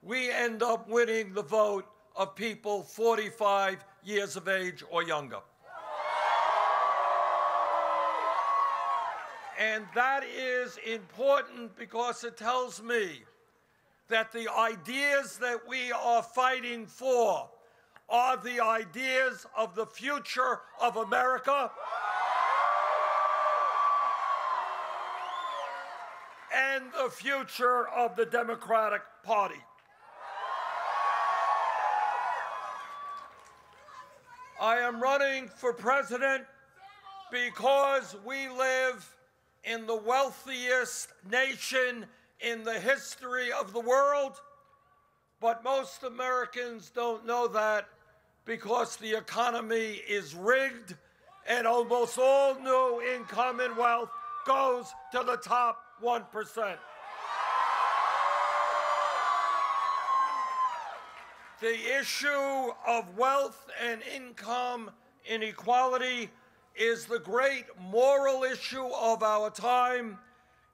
we end up winning the vote of people 45 years of age or younger. And that is important because it tells me that the ideas that we are fighting for are the ideas of the future of America and the future of the Democratic Party. I am running for president because we live in the wealthiest nation in the history of the world, but most Americans don't know that because the economy is rigged and almost all new income and wealth goes to the top 1%. The issue of wealth and income inequality is the great moral issue of our time.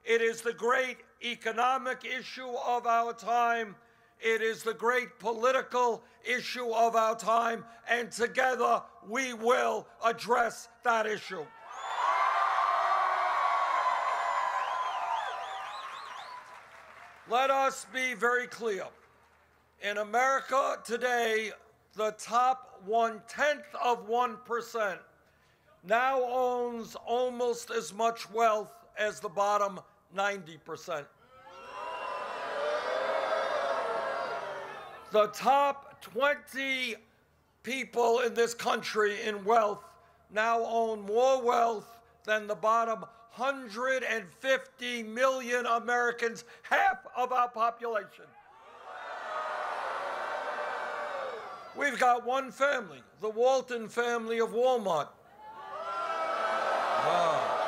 It is the great economic issue of our time. It is the great political issue of our time, and together we will address that issue. Let us be very clear. In America today, the top 0.1% now owns almost as much wealth as the bottom 90%. The top 20 people in this country in wealth now own more wealth than the bottom 150 million Americans, half of our population. We've got one family, the Walton family of Walmart. Wow.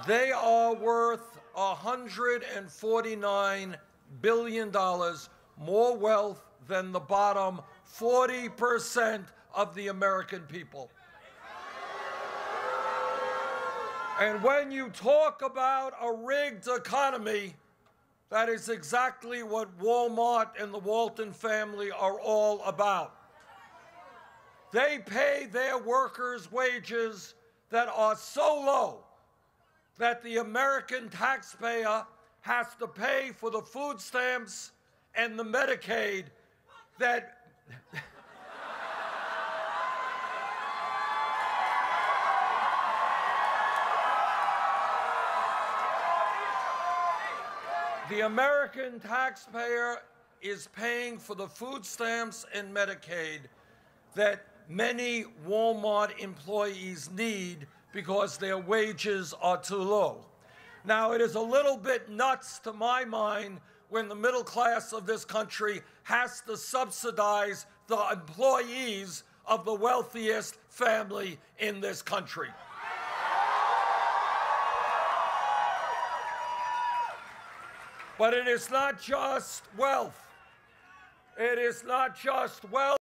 They are worth $149 billion more wealth than the bottom 40% of the American people. And when you talk about a rigged economy, that is exactly what Walmart and the Walton family are all about. They pay their workers wages that are so low that the American taxpayer has to pay for the food stamps and the Medicaid that the American taxpayer is paying for the food stamps and Medicaid that many Walmart employees need because their wages are too low. Now, it is a little bit nuts to my mind when the middle class of this country has to subsidize the employees of the wealthiest family in this country. But it is not just wealth. It is not just wealth.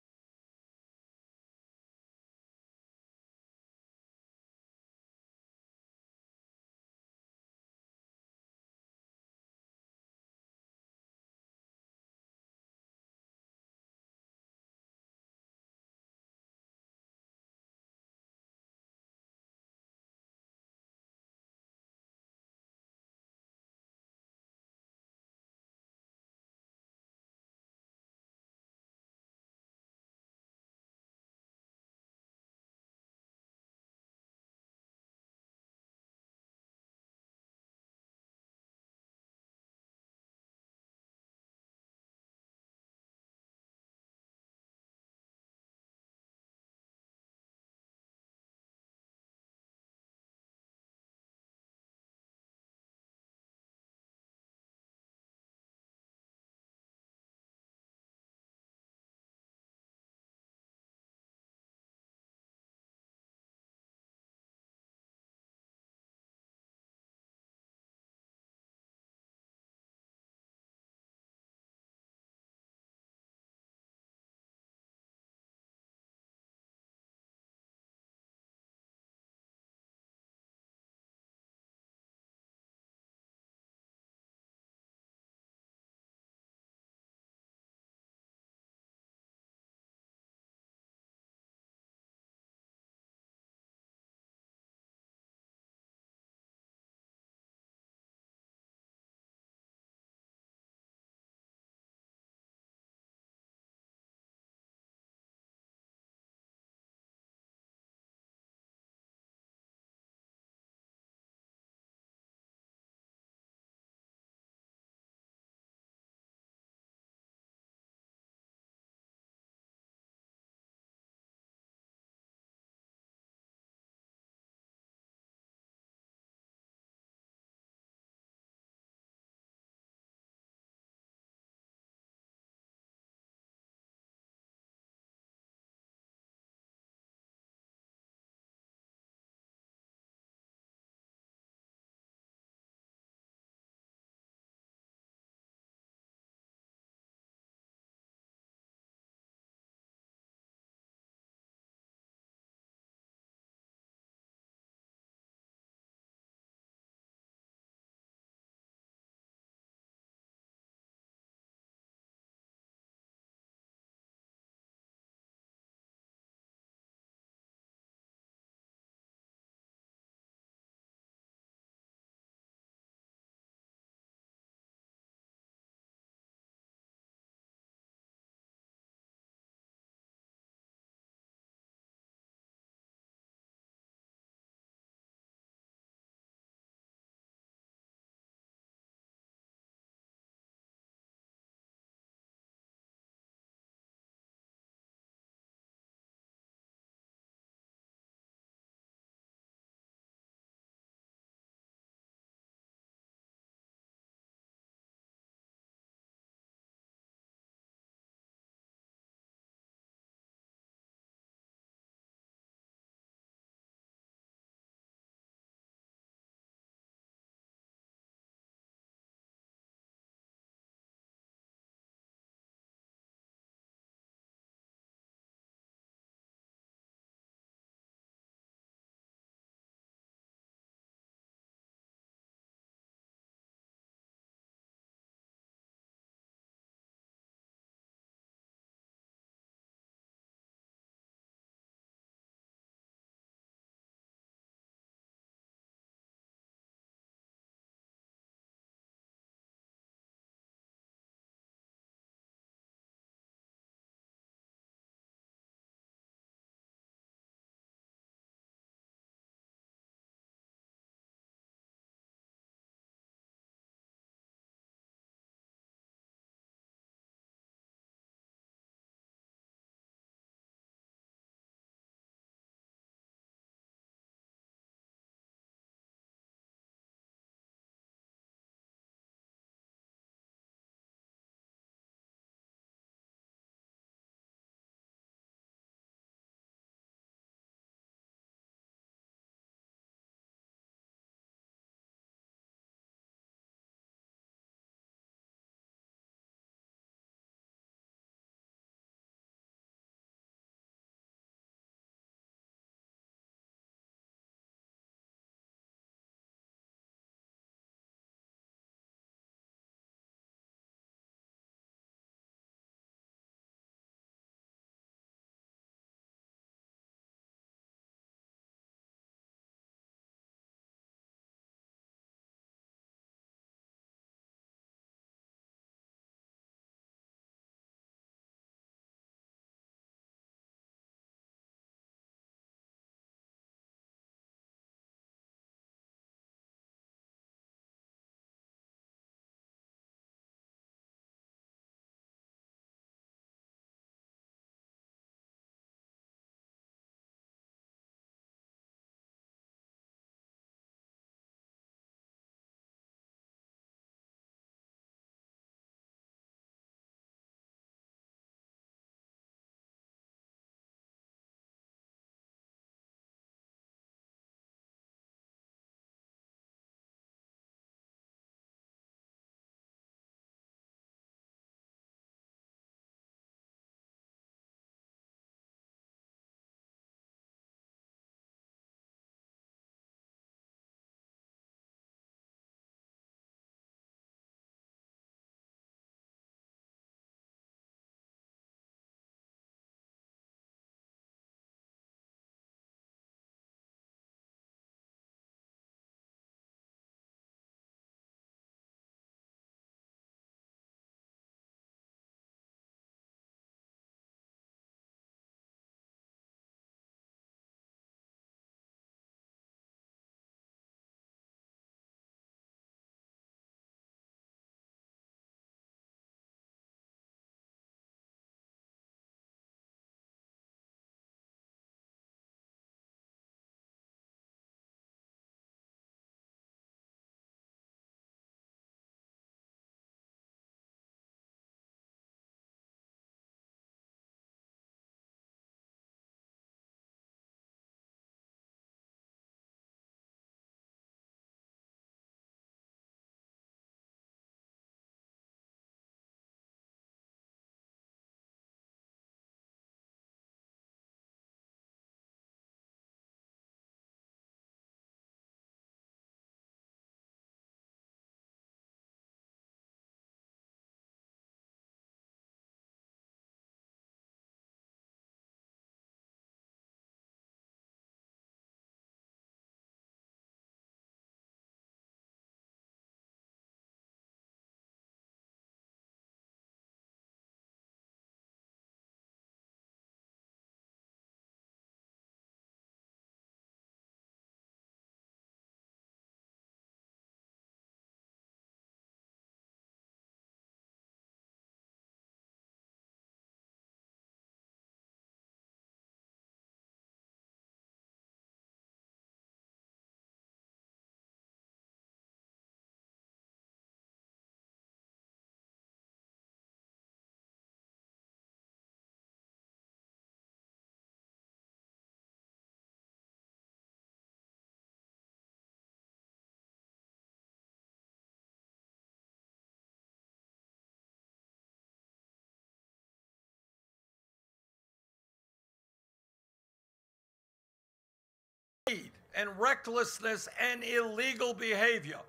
and recklessness and illegal behavior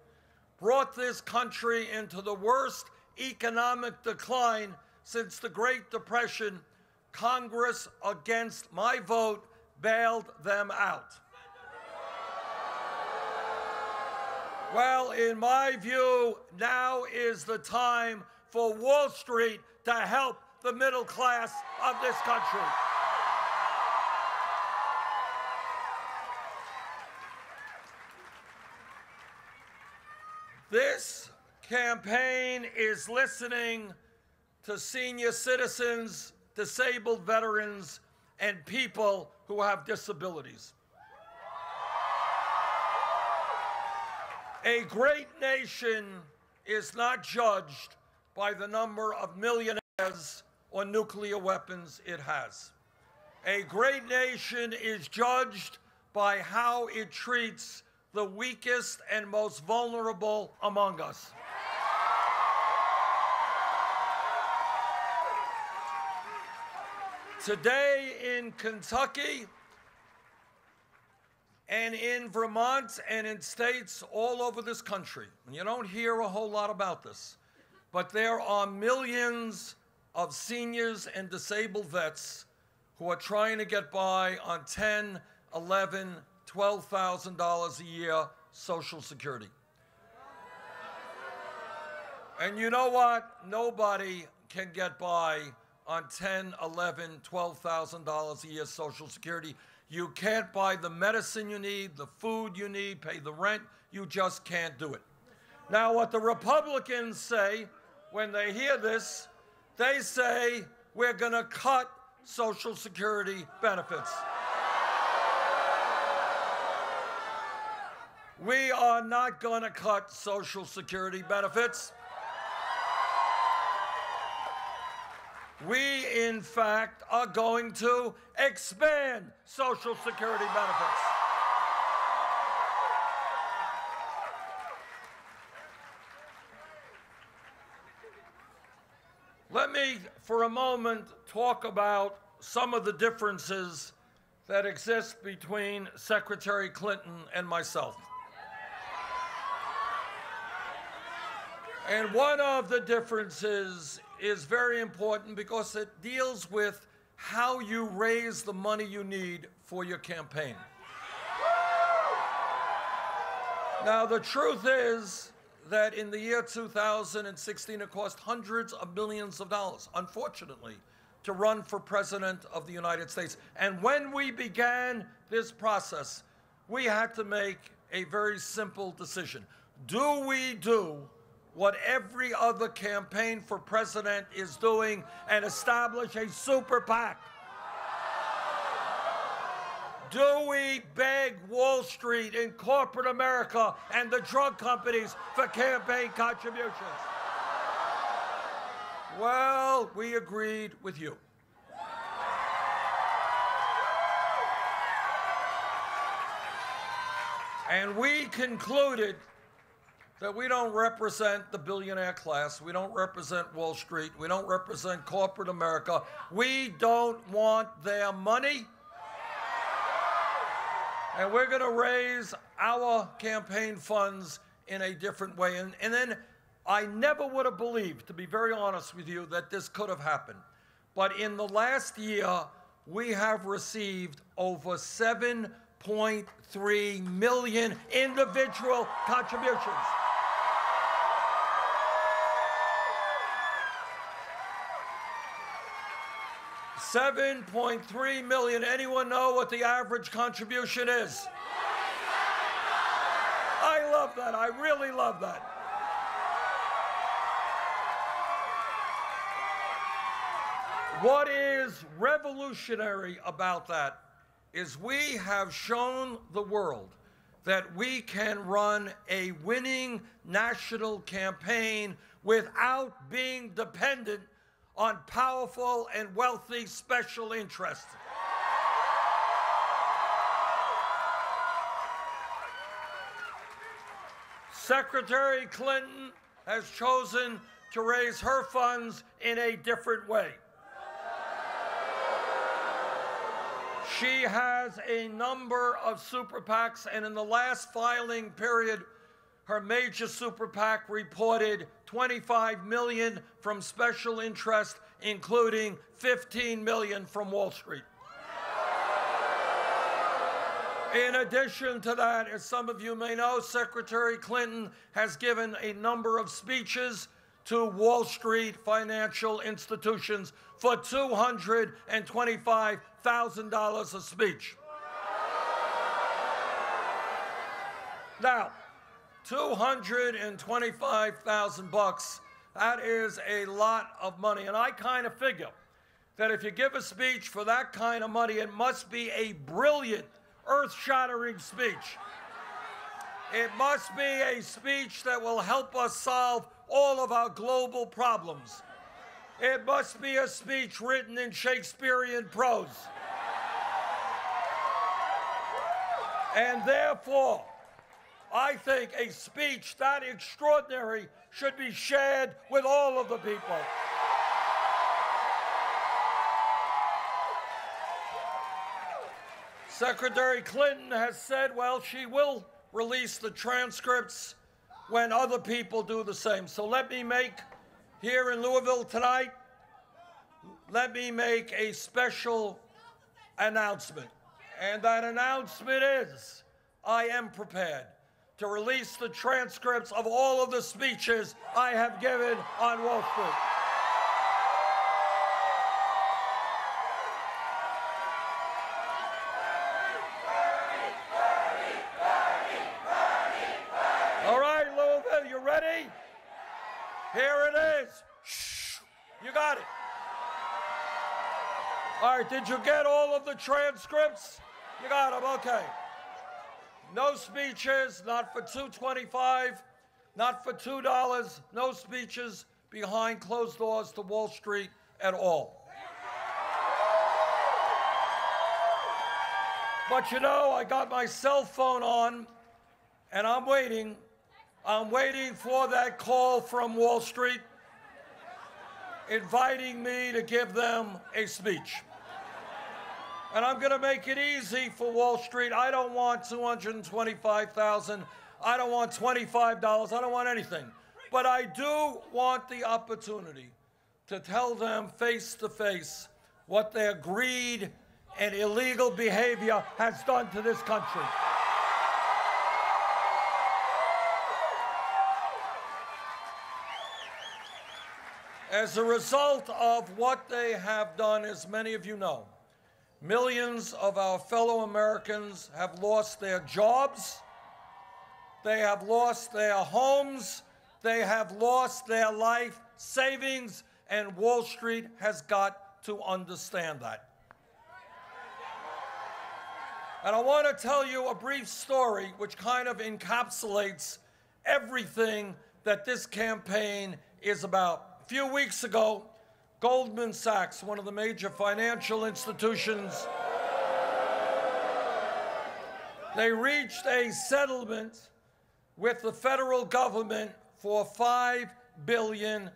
brought this country into the worst economic decline since the Great Depression, Congress, against my vote, bailed them out. Well, in my view, now is the time for Wall Street to help the middle class of this country. This campaign is listening to senior citizens, disabled veterans, and people who have disabilities. A great nation is not judged by the number of millionaires or nuclear weapons it has. A great nation is judged by how it treats the weakest and most vulnerable among us. Today in Kentucky and in Vermont and in states all over this country, and you don't hear a whole lot about this, but there are millions of seniors and disabled vets who are trying to get by on $10,000, $11,000, $12,000 a year Social Security. And you know what? Nobody can get by on $10,000, $11,000, $12,000 a year Social Security. You can't buy the medicine you need, the food you need, pay the rent. You just can't do it. Now, what the Republicans say when they hear this, they say we're going to cut Social Security benefits. We are not going to cut Social Security benefits. We, in fact, are going to expand Social Security benefits. Let me, for a moment, talk about some of the differences that exist between Secretary Clinton and myself. And one of the differences is very important because it deals with how you raise the money you need for your campaign. Now, the truth is that in the year 2016, it cost hundreds of millions of dollars, unfortunately, to run for president of the United States. And when we began this process, we had to make a very simple decision. Do we do what every other campaign for president is doing and establish a super PAC? Do we beg Wall Street and corporate America and the drug companies for campaign contributions? Well, we agreed with you. And we concluded that we don't represent the billionaire class, we don't represent Wall Street, we don't represent corporate America. We don't want their money. And we're going to raise our campaign funds in a different way. And then I never would have believed, to be very honest with you, that this could have happened. But in the last year, we have received over 7.3 million individual contributions. 7.3 million. Anyone know what the average contribution is? I love that. I really love that. What is revolutionary about that is we have shown the world that we can run a winning national campaign without being dependent on powerful and wealthy special interests. Secretary Clinton has chosen to raise her funds in a different way. She has a number of super PACs, and in the last filing period, her major super PAC reported $25 million from special interest, including $15 million from Wall Street. In addition to that, as some of you may know, Secretary Clinton has given a number of speeches to Wall Street financial institutions for $225,000 a speech. Now, $225,000, that is a lot of money. And I kind of figure that if you give a speech for that kind of money, it must be a brilliant, earth-shattering speech. It must be a speech that will help us solve all of our global problems. It must be a speech written in Shakespearean prose. And therefore, I think a speech that extraordinary should be shared with all of the people. Secretary Clinton has said, well, she will release the transcripts when other people do the same. So let me make, here in Louisville tonight, let me make a special announcement. And that announcement is, I am prepared to release the transcripts of all of the speeches I have given on Wall Street. All right, Louisville, you ready? Here it is. Shh, you got it. All right, did you get all of the transcripts? You got them, okay. No speeches, not for $2.25, not for $2, no speeches behind closed doors to Wall Street at all. But you know, I got my cell phone on, and I'm waiting for that call from Wall Street inviting me to give them a speech. And I'm going to make it easy for Wall Street. I don't want $225,000. I don't want $25. I don't want anything. But I do want the opportunity to tell them face to face what their greed and illegal behavior has done to this country. As a result of what they have done, as many of you know, millions of our fellow Americans have lost their jobs, they have lost their homes, they have lost their life savings, and Wall Street has got to understand that. And I want to tell you a brief story which kind of encapsulates everything that this campaign is about. A few weeks ago, Goldman Sachs, one of the major financial institutions, they reached a settlement with the federal government for $5 billion.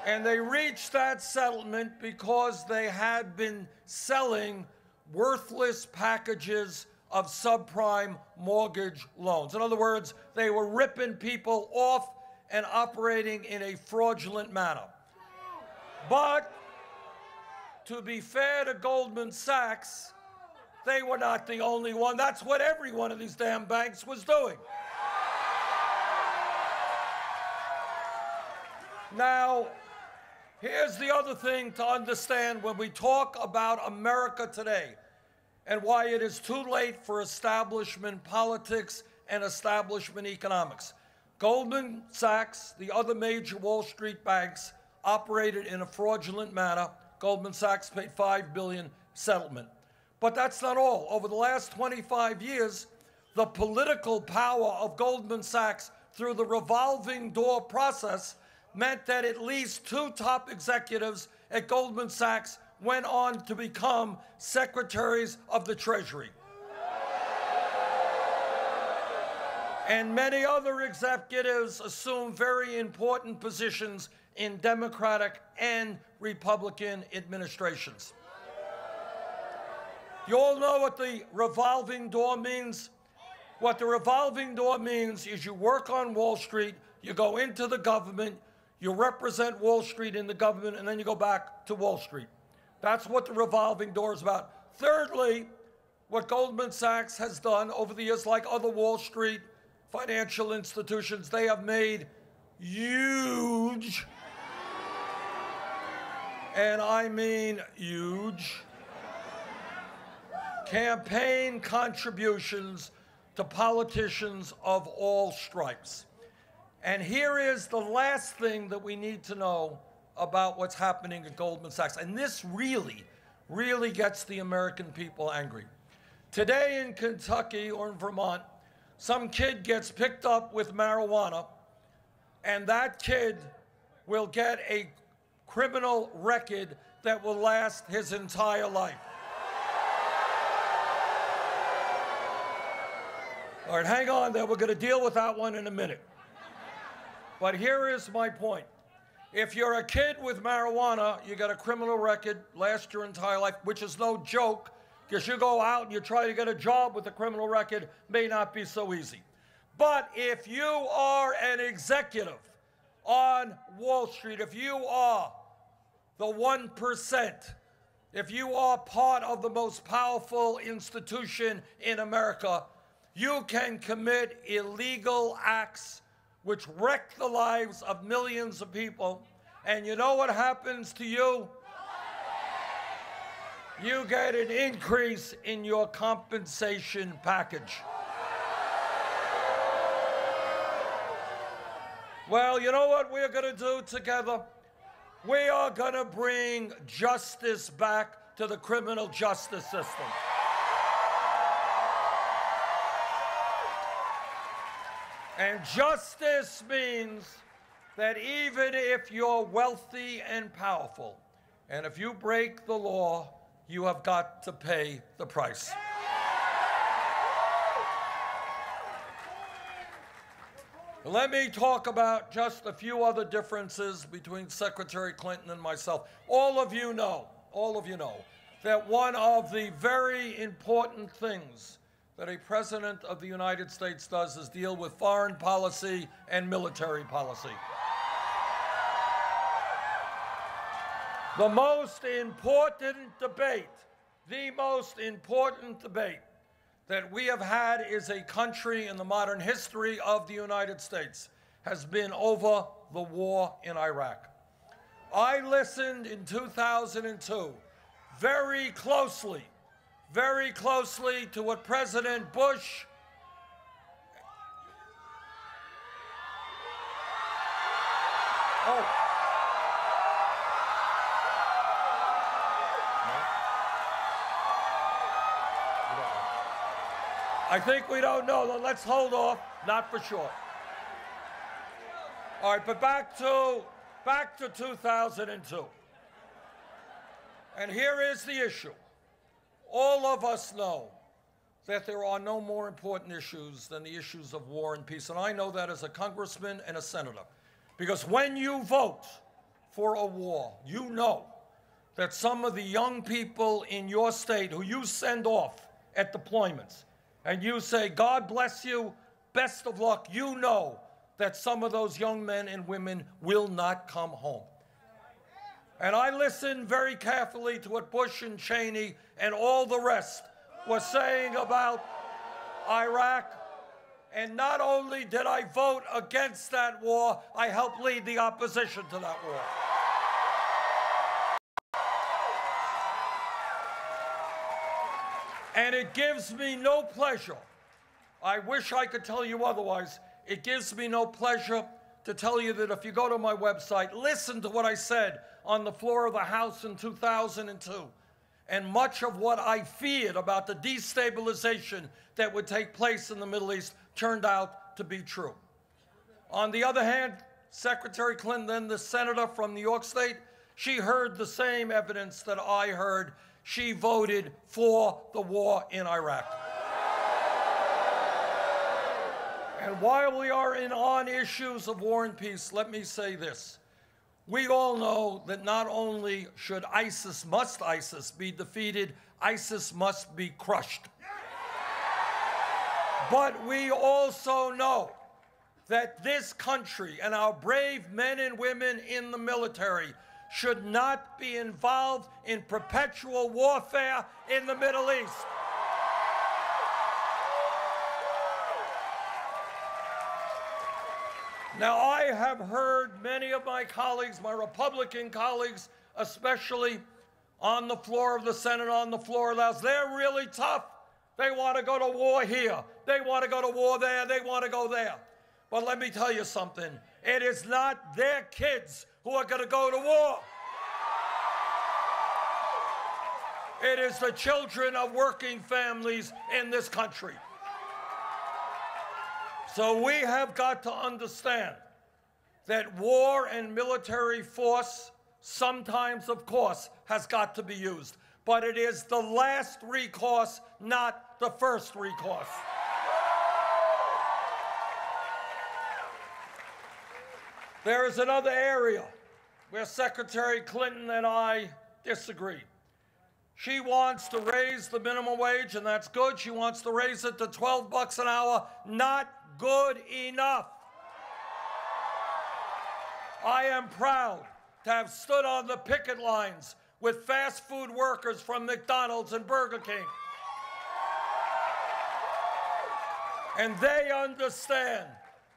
And they reached that settlement because they had been selling worthless packages of subprime mortgage loans. In other words, they were ripping people off and operating in a fraudulent manner. But to be fair to Goldman Sachs, they were not the only one. That's what every one of these damn banks was doing. Now, here's the other thing to understand when we talk about America today and why it is too late for establishment politics and establishment economics. Goldman Sachs, the other major Wall Street banks, operated in a fraudulent manner. Goldman Sachs paid $5 billion settlement. But that's not all. Over the last 25 years, the political power of Goldman Sachs through the revolving door process meant that at least 2 top executives at Goldman Sachs went on to become secretaries of the Treasury. And many other executives assumed very important positions in Democratic and Republican administrations. You all know what the revolving door means? What the revolving door means is you work on Wall Street, you go into the government, you represent Wall Street in the government, and then you go back to Wall Street. That's what the revolving door is about. Thirdly, what Goldman Sachs has done over the years, like other Wall Street financial institutions, they have made huge, and I mean huge, campaign contributions to politicians of all stripes. And here is the last thing that we need to know about what's happening at Goldman Sachs. And this really, really gets the American people angry. Today in Kentucky or in Vermont, some kid gets picked up with marijuana, and that kid will get a criminal record that will last his entire life. All right, hang on there. We're going to deal with that one in a minute. But here is my point. If you're a kid with marijuana, you get a criminal record, last your entire life, which is no joke, because you go out and you try to get a job with a criminal record, may not be so easy. But if you are an executive on Wall Street, if you are the 1%, if you are part of the most powerful institution in America, you can commit illegal acts which wreck the lives of millions of people. And you know what happens to you? You get an increase in your compensation package. Well, you know what we're going to do together? We are going to bring justice back to the criminal justice system. And justice means that even if you're wealthy and powerful, and if you break the law, you have got to pay the price. Let me talk about just a few other differences between Secretary Clinton and myself. All of you know that one of the very important things that a president of the United States does is deal with foreign policy and military policy. The most important debate that we have had as a country in the modern history of the United States has been over the war in Iraq. I listened in 2002 very closely to what President Bush I think we don't know. Let's hold off. Not for sure. All right, but back to 2002. And here is the issue. All of us know that there are no more important issues than the issues of war and peace. And I know that as a congressman and a senator. Because when you vote for a war, you know that some of the young people in your state who you send off at deployments, and you say, God bless you, best of luck, you know that some of those young men and women will not come home. And I listened very carefully to what Bush and Cheney and all the rest were saying about Iraq. And not only did I vote against that war, I helped lead the opposition to that war. And it gives me no pleasure. I wish I could tell you otherwise. It gives me no pleasure to tell you that if you go to my website, listen to what I said on the floor of the House in 2002. And much of what I feared about the destabilization that would take place in the Middle East turned out to be true. On the other hand, Secretary Clinton, the senator from New York State, she heard the same evidence that I heard. She voted for the war in Iraq. And while we are on issues of war and peace, let me say this. We all know that not only should ISIS be defeated, ISIS must be crushed. But we also know that this country and our brave men and women in the military should not be involved in perpetual warfare in the Middle East. Now, I have heard many of my colleagues, my Republican colleagues, especially on the floor of the Senate, on the floor of the House, they're really tough. They want to go to war here. They want to go to war there. They want to go there. But let me tell you something. It is not their kids who are going to go to war. It is the children of working families in this country. So we have got to understand that war and military force sometimes, of course, has got to be used. But it is the last recourse, not the first recourse. There is another area where Secretary Clinton and I disagree. She wants to raise the minimum wage, and that's good. She wants to raise it to $12 an hour. Not good enough. I am proud to have stood on the picket lines with fast food workers from McDonald's and Burger King. And they understand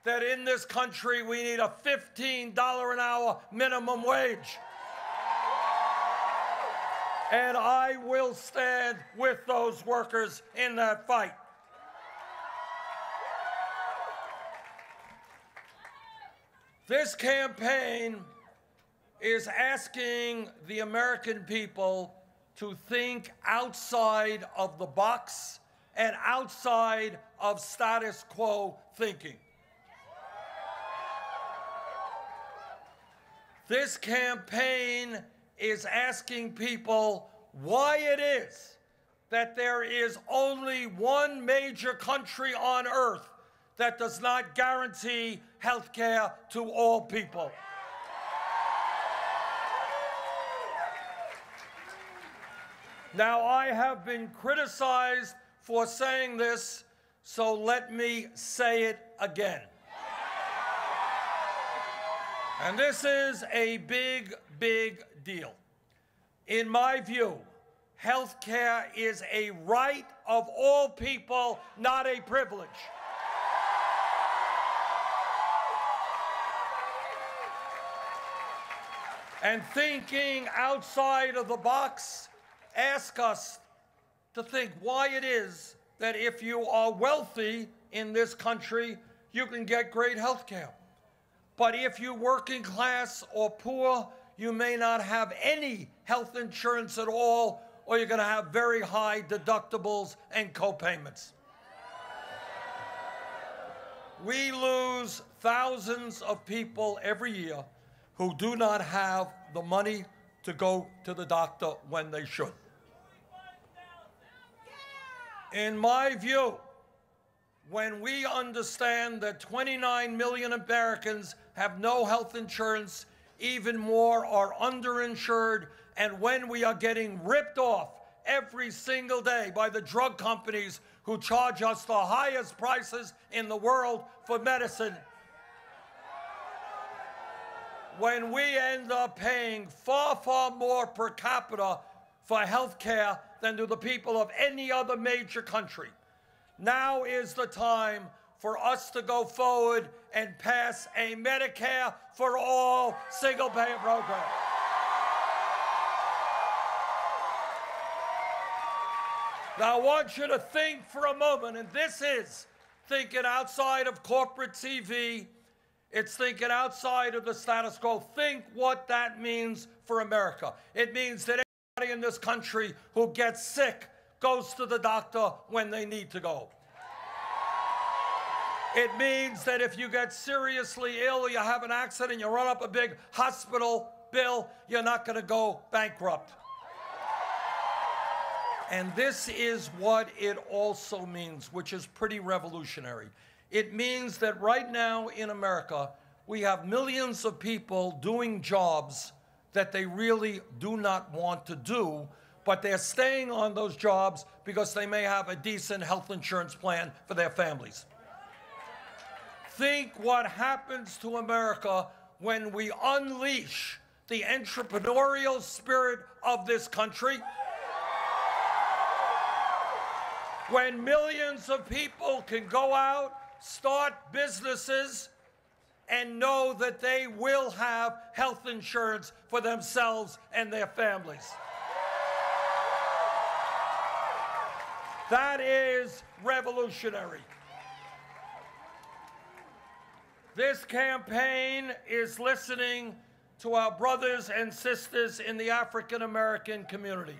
that in this country we need a $15 an hour minimum wage. And I will stand with those workers in that fight. This campaign is asking the American people to think outside of the box and outside of status quo thinking. This campaign is asking people why it is that there is only one major country on earth that does not guarantee health care to all people. Now, I have been criticized for saying this, so let me say it again. And this is a big, big deal. In my view, health care is a right of all people, not a privilege. And thinking outside of the box, ask us to think why it is that if you are wealthy in this country, you can get great health care. But if you're working class or poor, you may not have any health insurance at all, or you're going to have very high deductibles and co-payments. We lose thousands of people every year who do not have the money to go to the doctor when they should. In my view, when we understand that 29 million Americans have no health insurance, even more are underinsured, and when we are getting ripped off every single day by the drug companies who charge us the highest prices in the world for medicine, when we end up paying far, far more per capita for health care than do the people of any other major country, now is the time for us to go forward and pass a Medicare for all single-payer program. Now, I want you to think for a moment, and this is thinking outside of corporate TV. It's thinking outside of the status quo. Think what that means for America. It means that everybody in this country who gets sick goes to the doctor when they need to go. It means that if you get seriously ill or you have an accident, you run up a big hospital bill, you're not going to go bankrupt. And this is what it also means, which is pretty revolutionary. It means that right now in America, we have millions of people doing jobs that they really do not want to do, but they're staying on those jobs because they may have a decent health insurance plan for their families. Think what happens to America when we unleash the entrepreneurial spirit of this country, when millions of people can go out, start businesses, and know that they will have health insurance for themselves and their families. That is revolutionary. This campaign is listening to our brothers and sisters in the African American community.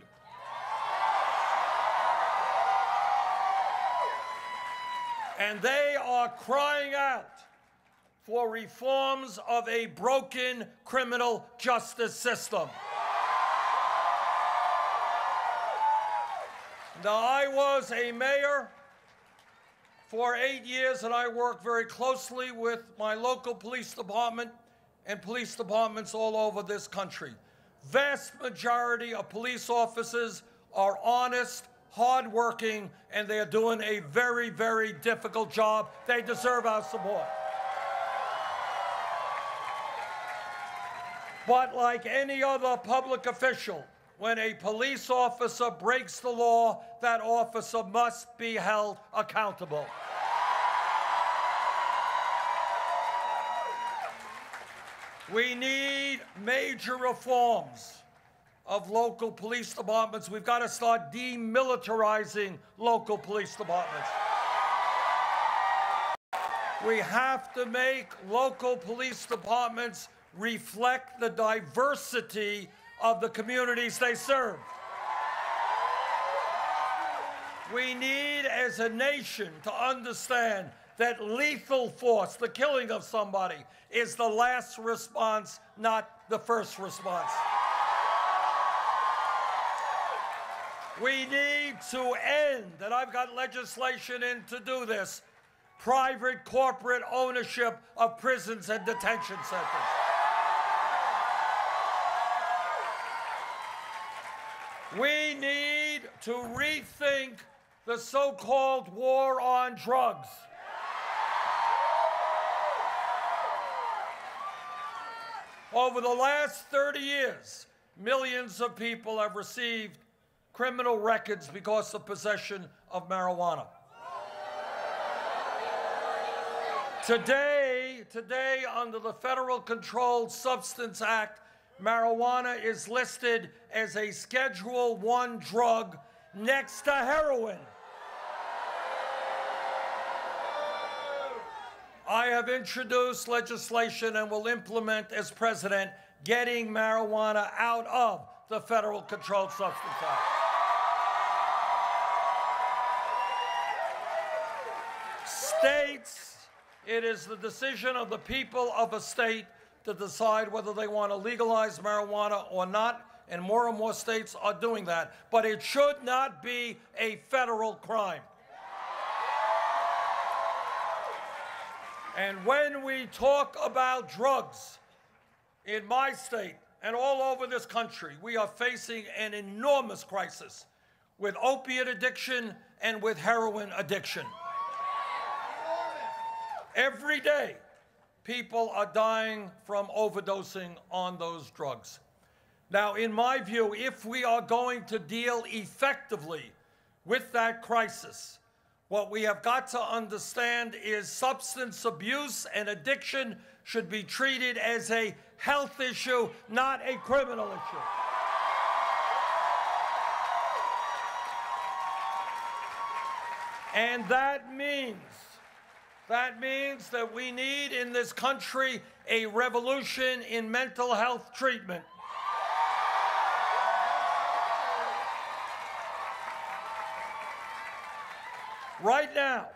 And they are crying out for reforms of a broken criminal justice system. Now, I was a mayor for 8 years, and I worked very closely with my local police department and police departments all over this country. Vast majority of police officers are honest, hardworking, and they're doing a very, very difficult job. They deserve our support. But like any other public official, when a police officer breaks the law, that officer must be held accountable. We need major reforms of local police departments. We've got to start demilitarizing local police departments. We have to make local police departments reflect the diversity of the communities they serve. We need, as a nation, to understand that lethal force, the killing of somebody, is the last response, not the first response. We need to end, and I've got legislation in to do this, private corporate ownership of prisons and detention centers. We need to rethink the so-called war on drugs. Over the last 30 years, millions of people have received criminal records because of possession of marijuana. Today, under the Federal Controlled Substance Act, marijuana is listed as a Schedule I drug next to heroin. I have introduced legislation and will implement as president getting marijuana out of the Federal Controlled Substance Act. States, it is the decision of the people of a state to decide whether they want to legalize marijuana or not, and more states are doing that. But it should not be a federal crime. And when we talk about drugs in my state and all over this country, we are facing an enormous crisis with opiate addiction and with heroin addiction. Every day, people are dying from overdosing on those drugs. Now, in my view, if we are going to deal effectively with that crisis, what we have got to understand is substance abuse and addiction should be treated as a health issue, not a criminal issue. And that means that we need in this country a revolution in mental health treatment. Right now,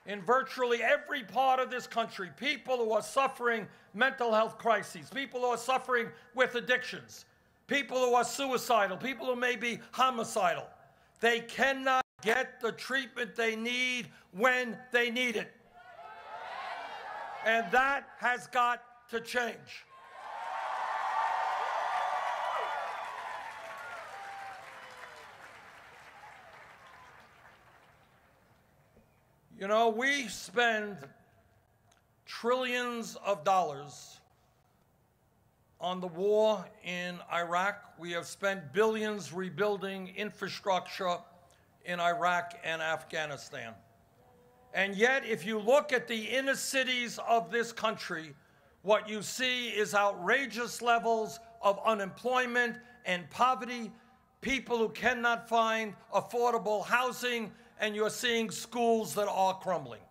in virtually every part of this country, people who are suffering mental health crises, people who are suffering with addictions, people who are suicidal, people who may be homicidal, they cannot get the treatment they need when they need it. And that has got to change. You know, we spend trillions of dollars on the war in Iraq. We have spent billions rebuilding infrastructure in Iraq and Afghanistan. And yet, if you look at the inner cities of this country, what you see is outrageous levels of unemployment and poverty, people who cannot find affordable housing, and you're seeing schools that are crumbling.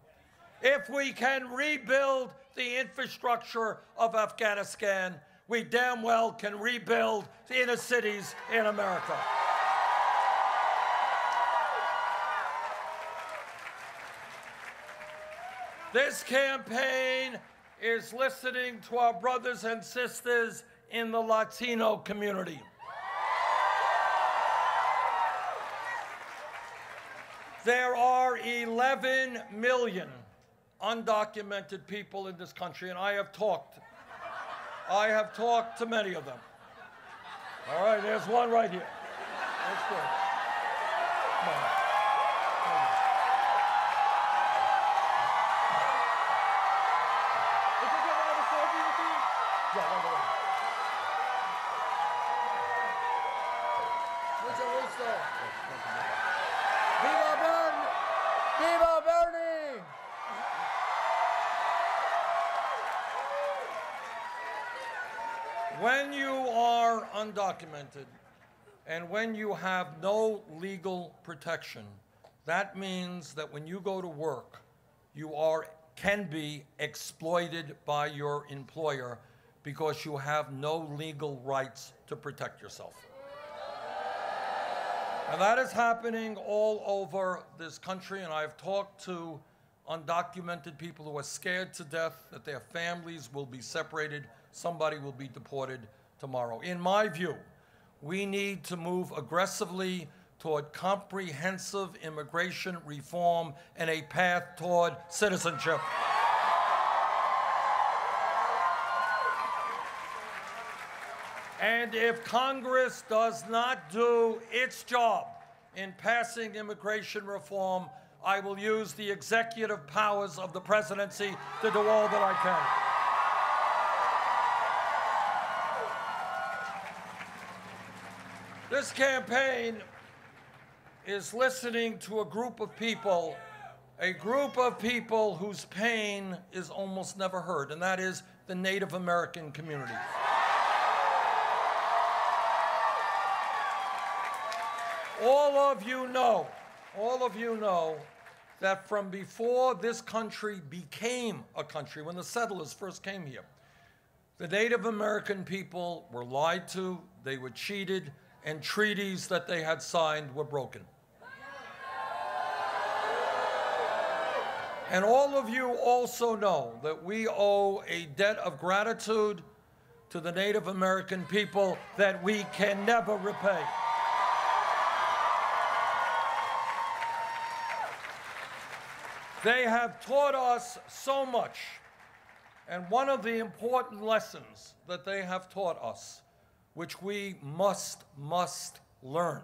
If we can rebuild the infrastructure of Afghanistan, we damn well can rebuild the inner cities in America. This campaign is listening to our brothers and sisters in the Latino community. There are 11 million undocumented people in this country, and I have talked to many of them. All right, there's one right here. That's good. Come on. Viva Bernie! Viva Bernie! When you are undocumented and when you have no legal protection, that means that when you go to work, you can be exploited by your employer because you have no legal rights to protect yourself. And that is happening all over this country, and I've talked to undocumented people who are scared to death that their families will be separated, somebody will be deported tomorrow. In my view, we need to move aggressively toward comprehensive immigration reform and a path toward citizenship. And if Congress does not do its job in passing immigration reform, I will use the executive powers of the presidency to do all that I can. This campaign is listening to a group of people whose pain is almost never heard, and that is the Native American community. All of you know that from before this country became a country, when the settlers first came here, the Native American people were lied to, they were cheated, and treaties that they had signed were broken. And all of you also know that we owe a debt of gratitude to the Native American people that we can never repay. They have taught us so much, and one of the important lessons that they have taught us, which we must learn,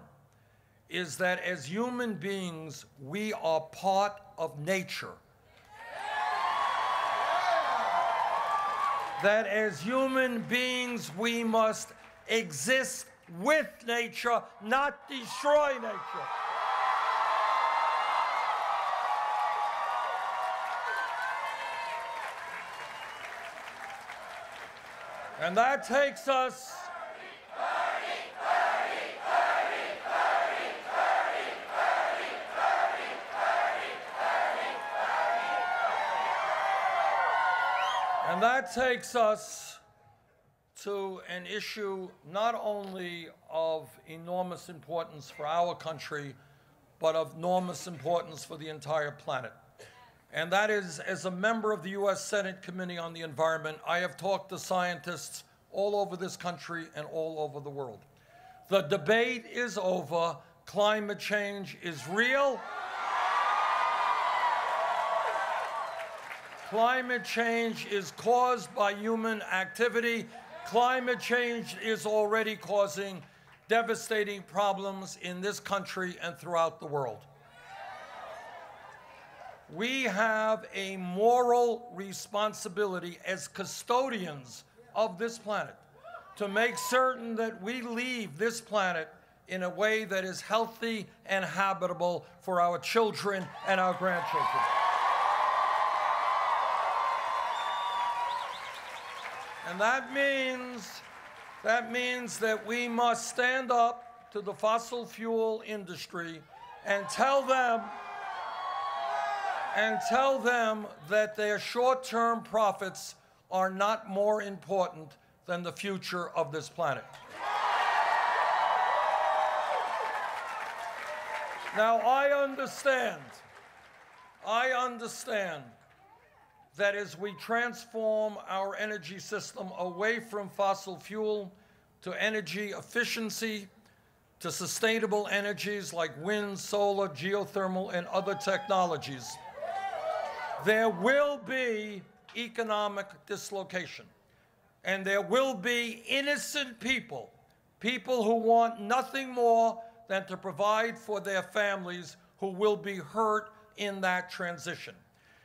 is that as human beings, we are part of nature. That as human beings, we must exist with nature, not destroy nature. And that takes us to an issue not only of enormous importance for our country, but of enormous importance for the entire planet. And that is, as a member of the U.S. Senate Committee on the Environment, I have talked to scientists all over this country and all over the world. The debate is over. Climate change is real. Climate change is caused by human activity. Climate change is already causing devastating problems in this country and throughout the world. We have a moral responsibility as custodians of this planet to make certain that we leave this planet in a way that is healthy and habitable for our children and our grandchildren. And that means that we must stand up to the fossil fuel industry and tell them that their short-term profits are not more important than the future of this planet. Now, I understand that as we transform our energy system away from fossil fuel to energy efficiency, to sustainable energies like wind, solar, geothermal, and other technologies, there will be economic dislocation. And there will be innocent people who want nothing more than to provide for their families, who will be hurt in that transition.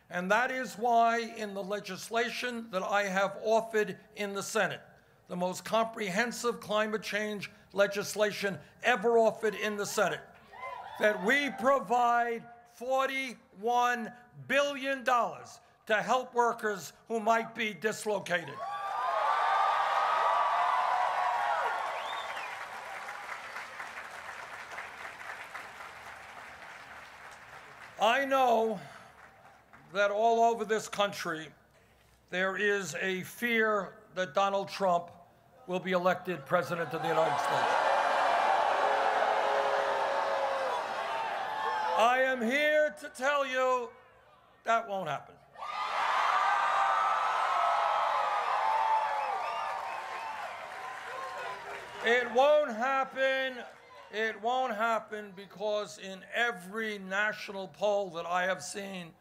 And that is why in the legislation that I have offered in the Senate, the most comprehensive climate change legislation ever offered in the Senate, that we provide $41 billion to help workers who might be dislocated. I know that all over this country there is a fear that Donald Trump will be elected President of the United States. I am here to tell you that won't happen. It won't happen. It won't happen because in every national poll that I have seen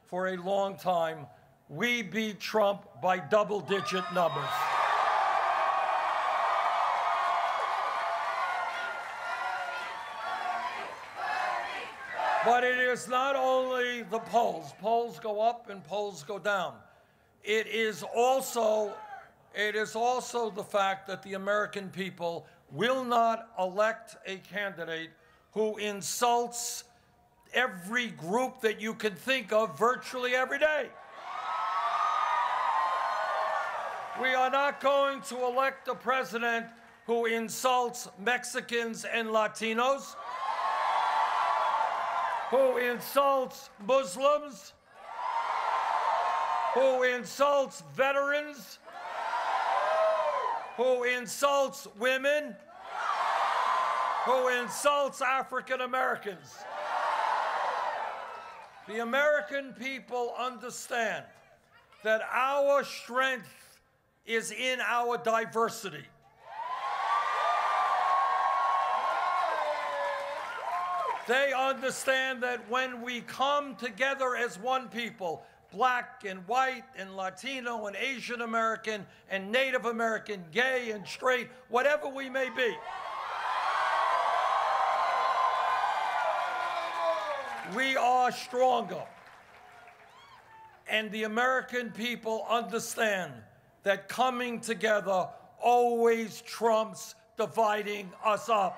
for a long time, we beat Trump by double-digit numbers. But it is not only the polls. Polls go up and polls go down. It is also the fact that the American people will not elect a candidate who insults every group that you can think of virtually every day. We are not going to elect a president who insults Mexicans and Latinos, who insults Muslims, who insults veterans, who insults women, who insults African Americans. The American people understand that our strength is in our diversity. They understand that when we come together as one people, black and white and Latino and Asian American and Native American, gay and straight, whatever we may be, we are stronger. And the American people understand that coming together always trumps dividing us up.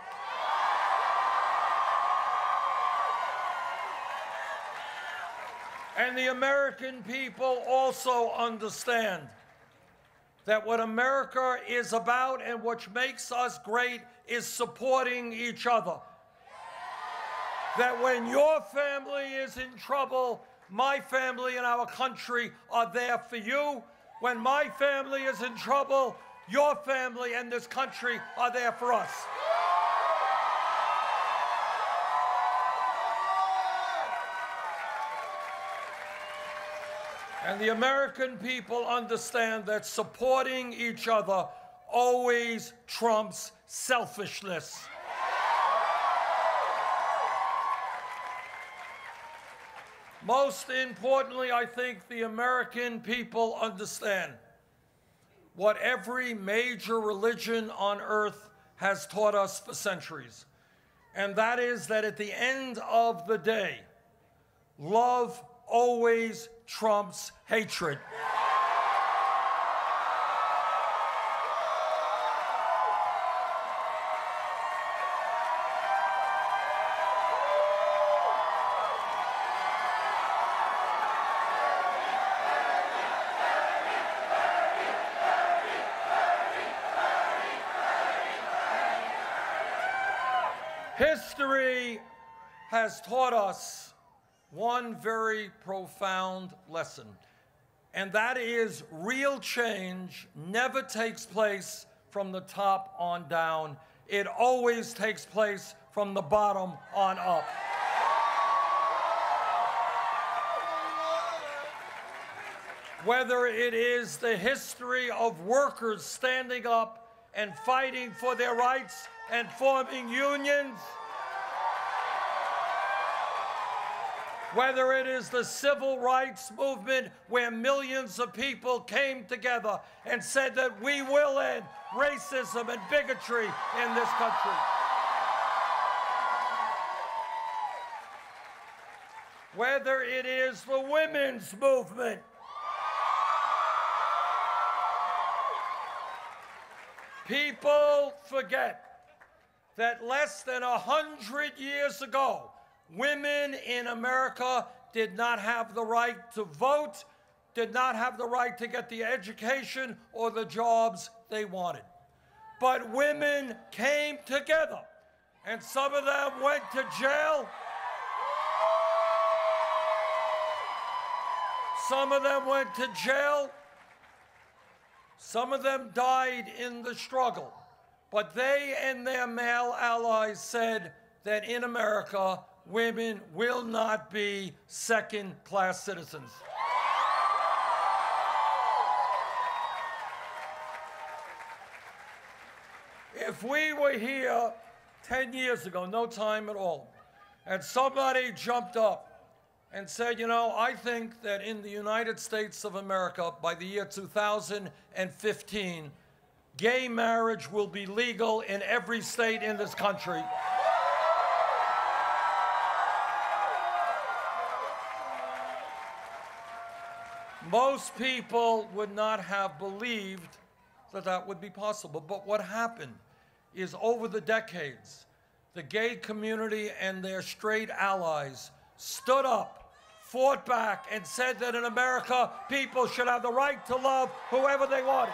And the American people also understand that what America is about and what makes us great is supporting each other. That when your family is in trouble, my family and our country are there for you. When my family is in trouble, your family and this country are there for us. And the American people understand that supporting each other always trumps selfishness. Most importantly, I think the American people understand what every major religion on earth has taught us for centuries, and that is that at the end of the day, love always trumps hatred. History has taught us one very profound lesson, and that is real change never takes place from the top on down. It always takes place from the bottom on up. Whether it is the history of workers standing up and fighting for their rights and forming unions, whether it is the civil rights movement where millions of people came together and said that we will end racism and bigotry in this country, whether it is the women's movement, people forget that less than 100 years ago, women in America did not have the right to vote, did not have the right to get the education or the jobs they wanted. But women came together, and some of them went to jail. Some of them went to jail. Some of them died in the struggle. But they and their male allies said that in America, women will not be second-class citizens. If we were here 10 years ago, no time at all, and somebody jumped up and said, you know, I think that in the United States of America, by the year 2015, gay marriage will be legal in every state in this country. Most people would not have believed that that would be possible. But what happened is over the decades, the gay community and their straight allies stood up, fought back, and said that in America, people should have the right to love whoever they wanted.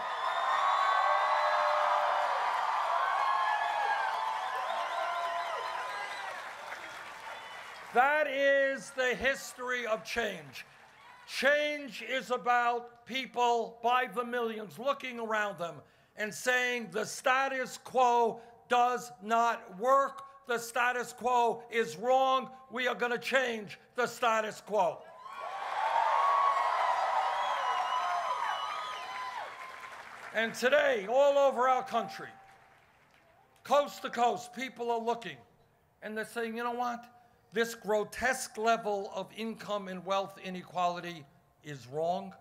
That is the history of change. Change is about people by the millions looking around them and saying the status quo does not work. The status quo is wrong. We are going to change the status quo. And today, all over our country, coast to coast, people are looking and they're saying, you know what? This grotesque level of income and wealth inequality is wrong.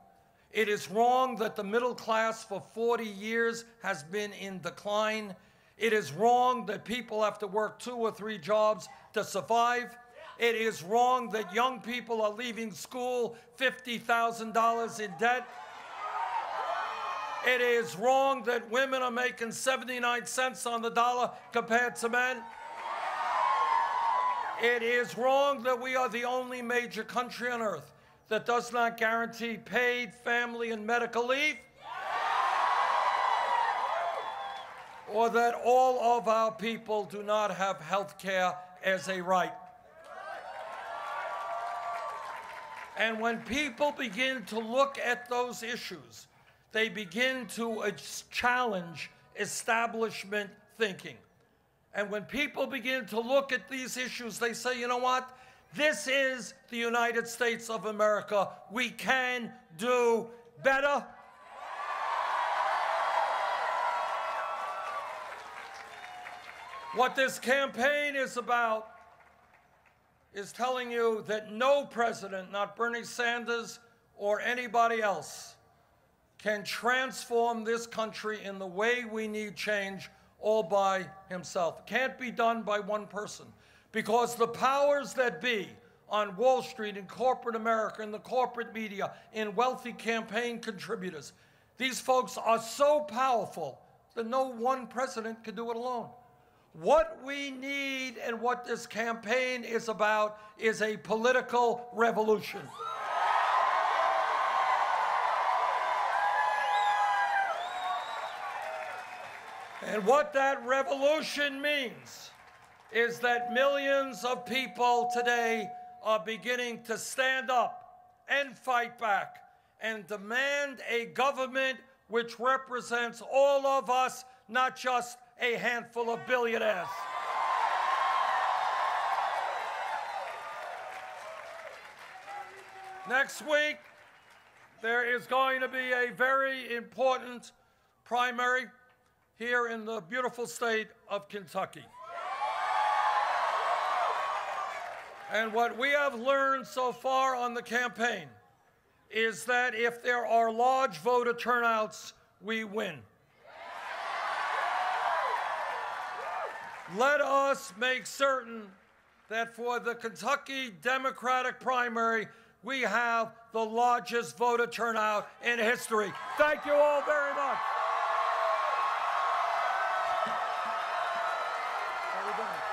It is wrong that the middle class for 40 years has been in decline. It is wrong that people have to work 2 or 3 jobs to survive. It is wrong that young people are leaving school $50,000 in debt. It is wrong that women are making 79 cents on the dollar compared to men. It is wrong that we are the only major country on earth that does not guarantee paid family and medical leave, or that all of our people do not have health care as a right. And when people begin to look at those issues, they begin to challenge establishment thinking. And when people begin to look at these issues, they say, you know what? This is the United States of America. We can do better. What this campaign is about is telling you that no president, not Bernie Sanders or anybody else, can transform this country in the way we need change all by himself. It can't be done by one person, because the powers that be on Wall Street, in corporate America, in the corporate media, in wealthy campaign contributors, these folks are so powerful that no one president can do it alone. What we need and what this campaign is about is a political revolution. And what that revolution means is that millions of people today are beginning to stand up and fight back and demand a government which represents all of us, not just a handful of billionaires. Next week, there is going to be a very important primary here in the beautiful state of Kentucky. And what we have learned so far on the campaign is that if there are large voter turnouts, we win. Let us make certain that for the Kentucky Democratic primary, we have the largest voter turnout in history. Thank you all very much. How are we doing?